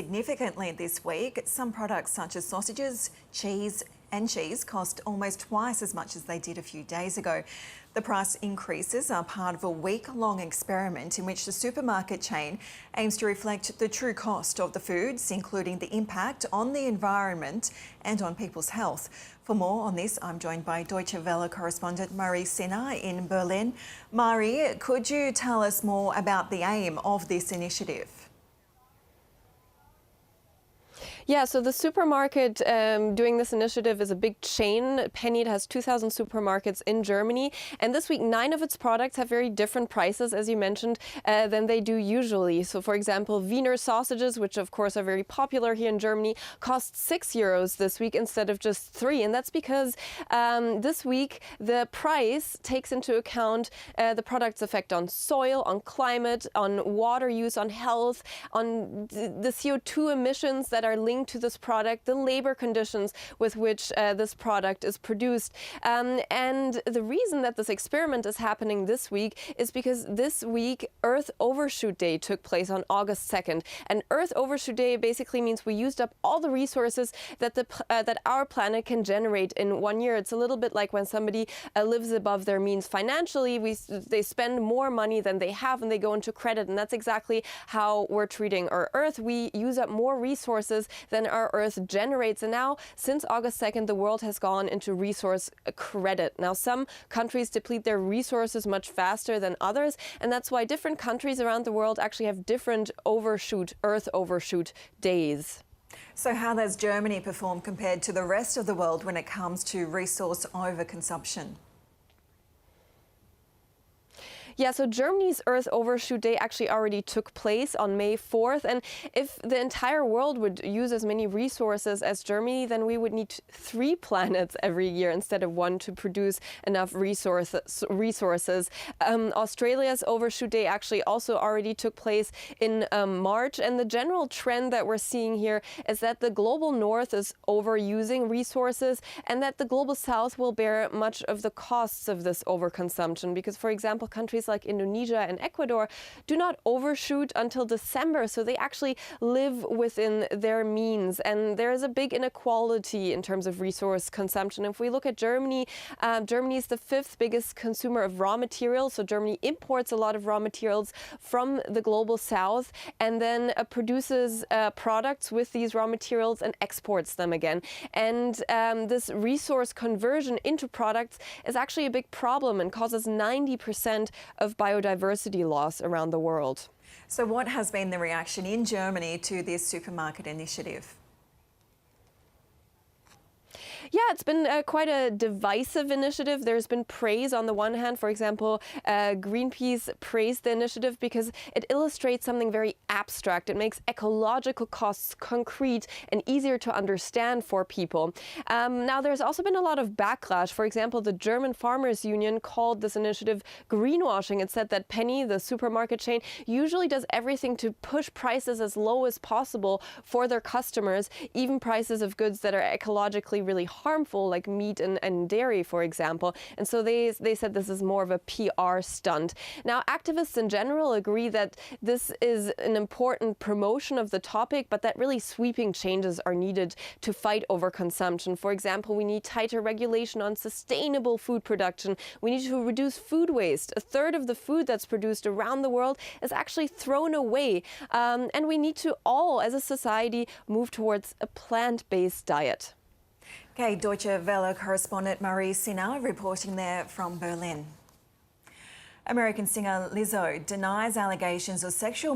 significantly this week. Some products such as sausages, cheese cost almost twice as much as they did a few days ago. The price increases are part of a week-long experiment in which the supermarket chain aims to reflect the true cost of the foods, including the impact on the environment and on people's health. For more on this, I'm joined by Deutsche Welle correspondent Sina in Berlin. Mari, could you tell us more about the aim of this initiative? Yeah, so the supermarket doing this initiative is a big chain. Penny has 2,000 supermarkets in Germany. And this week, 9 of its products have very different prices, as you mentioned, than they do usually. So, for example, Wiener sausages, which of course are very popular here in Germany, cost €6 this week instead of just 3. And that's because this week the price takes into account the product's effect on soil, on climate, on water use, on health, on the CO2 emissions that are linked to this product, the labor conditions with which this product is produced. And the reason that this experiment is happening this week is because this week Earth Overshoot Day took place on August 2nd. And Earth Overshoot Day basically means we used up all the resources that that our planet can generate in 1 year. It's a little bit like when somebody lives above their means financially. They spend more money than they have and they go into credit. And that's exactly how we're treating our Earth. We use up more resources than our Earth generates. And now, since August 2nd, the world has gone into resource credit. Now, some countries deplete their resources much faster than others, and that's why different countries around the world actually have different Earth overshoot days. So how does Germany perform compared to the rest of the world when it comes to resource overconsumption? Yeah, so Germany's Earth Overshoot Day actually already took place on May 4th. And if the entire world would use as many resources as Germany, then we would need 3 planets every year instead of 1 to produce enough resources. Australia's Overshoot Day actually also already took place in March. And the general trend that we're seeing here is that the global north is overusing resources and that the global south will bear much of the costs of this overconsumption. Because, for example, countries like Indonesia and Ecuador do not overshoot until December, so they actually live within their means. And there is a big inequality in terms of resource consumption. If we look at Germany, Germany is the 5th biggest consumer of raw materials. So Germany imports a lot of raw materials from the global south and then produces products with these raw materials and exports them again. And this resource conversion into products is actually a big problem and causes 90% of biodiversity loss around the world. So what has been the reaction in Germany to this supermarket initiative? Yeah, it's been quite a divisive initiative. There's been praise on the one hand. For example, Greenpeace praised the initiative because it illustrates something very abstract. It makes ecological costs concrete and easier to understand for people. Now, there's also been a lot of backlash. For example, the German Farmers Union called this initiative greenwashing. It said that Penny, the supermarket chain, usually does everything to push prices as low as possible for their customers, even prices of goods that are ecologically really harmful, like meat and dairy, for example. And so they said this is more of a PR stunt. Now, activists in general agree that this is an important promotion of the topic, but that really sweeping changes are needed to fight overconsumption. For example, we need tighter regulation on sustainable food production. We need to reduce food waste. 1/3 of the food that's produced around the world is actually thrown away. And we need to all, as a society, move towards a plant-based diet. Okay, Deutsche Welle correspondent Sina reporting there from Berlin. American singer Lizzo denies allegations of sexual